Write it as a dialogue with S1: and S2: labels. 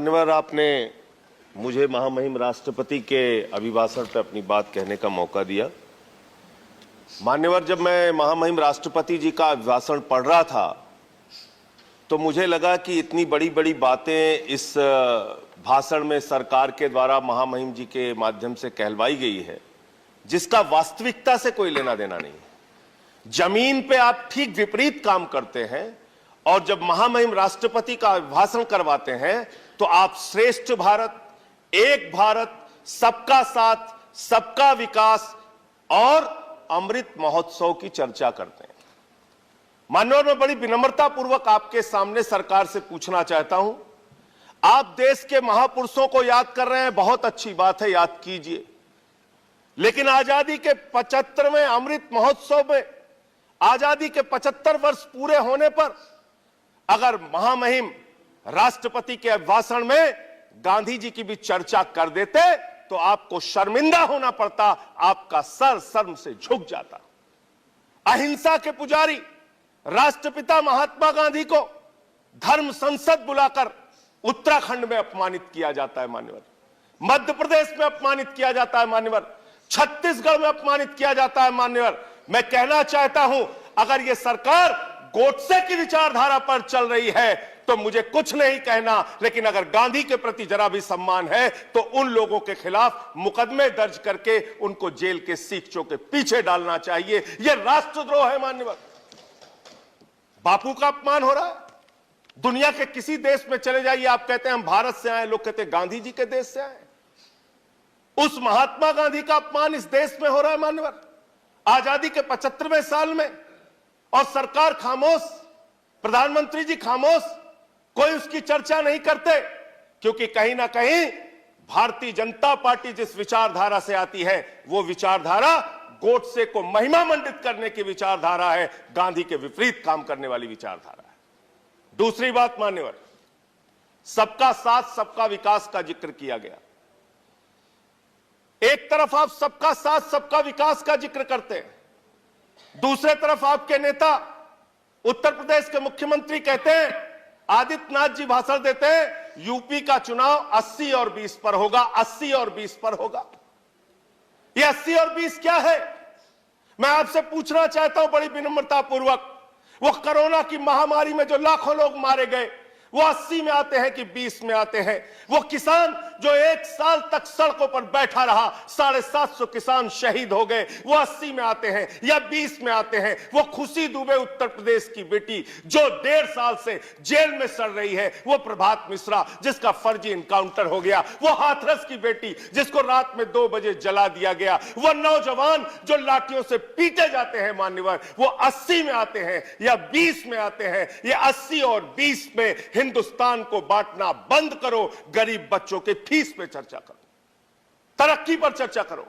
S1: धन्यवाद। आपने मुझे महामहिम राष्ट्रपति के अभिभाषण पर अपनी बात कहने का मौका दिया। मान्यवर, जब मैं महामहिम राष्ट्रपति जी का अभिभाषण पढ़ रहा था तो मुझे लगा कि इतनी बड़ी बड़ी बातें इस भाषण में सरकार के द्वारा महामहिम जी के माध्यम से कहलवाई गई है जिसका वास्तविकता से कोई लेना देना नहीं है। जमीन पे आप ठीक विपरीत काम करते हैं और जब महामहिम राष्ट्रपति का अभिभाषण करवाते हैं तो आप श्रेष्ठ भारत, एक भारत, सबका साथ, सबका विकास और अमृत महोत्सव की चर्चा करते हैं। माननीय, मैं बड़ी विनम्रता पूर्वक आपके सामने सरकार से पूछना चाहता हूं, आप देश के महापुरुषों को याद कर रहे हैं, बहुत अच्छी बात है, याद कीजिए, लेकिन आजादी के 75वें अमृत महोत्सव में आजादी के 75 वर्ष पूरे होने पर अगर महामहिम राष्ट्रपति के अभिभाषण में गांधी जी की भी चर्चा कर देते तो आपको शर्मिंदा होना पड़ता, आपका सर शर्म से झुक जाता। अहिंसा के पुजारी राष्ट्रपिता महात्मा गांधी को धर्म संसद बुलाकर उत्तराखंड में अपमानित किया जाता है मान्यवर, मध्य प्रदेश में अपमानित किया जाता है मान्यवर, छत्तीसगढ़ में अपमानित किया जाता है मान्यवर। मैं कहना चाहता हूं, अगर यह सरकार गोडसे की विचारधारा पर चल रही है तो मुझे कुछ नहीं कहना, लेकिन अगर गांधी के प्रति जरा भी सम्मान है तो उन लोगों के खिलाफ मुकदमे दर्ज करके उनको जेल के सीखचों के पीछे डालना चाहिए। यह राष्ट्रद्रोह है मान्यवर। बापू का अपमान हो रहा है। दुनिया के किसी देश में चले जाइए, आप कहते हैं हम भारत से आए, लोग कहते हैं गांधी जी के देश से आए। उस महात्मा गांधी का अपमान इस देश में हो रहा है मान्यवर, आजादी के 75वें साल में, और सरकार खामोश, प्रधानमंत्री जी खामोश, कोई उसकी चर्चा नहीं करते, क्योंकि कहीं ना कहीं भारतीय जनता पार्टी जिस विचारधारा से आती है वो विचारधारा गोडसे को महिमा मंडित करने की विचारधारा है, गांधी के विपरीत काम करने वाली विचारधारा है। दूसरी बात मान्यवर, सबका साथ सबका विकास का जिक्र किया गया। एक तरफ आप सबका साथ सबका विकास का जिक्र करते हैं, दूसरे तरफ आपके नेता उत्तर प्रदेश के मुख्यमंत्री कहते हैं, आदित्यनाथ जी भाषण देते हैं, यूपी का चुनाव 80 और 20 पर होगा, 80 और 20 पर होगा। ये 80 और 20 क्या है? मैं आपसे पूछना चाहता हूं बड़ी विनम्रता पूर्वक, वो कोरोना की महामारी में जो लाखों लोग मारे गए वो 80 में आते हैं कि 20 में आते हैं? वो किसान जो 1 साल तक सड़कों पर बैठा रहा, 750 किसान शहीद हो गए, वो 80 में आते हैं या 20 में आते हैं? वो खुशी दुबे उत्तर प्रदेश की बेटी जो 1.5 साल से जेल में सड़ रही है, वो प्रभात मिश्रा जिसका फर्जी इनकाउंटर हो गया, वो हाथरस की बेटी जिसको रात में 2 बजे जला दिया गया, वो नौजवान जो लाठियों से पीटे जाते हैं मान्यवर, वो 80 में आते हैं या 20 में आते हैं? ये 80 और 20 में हिंदुस्तान को बांटना बंद करो, गरीब बच्चों के फीस पे चर्चा करो, तरक्की पर चर्चा करो।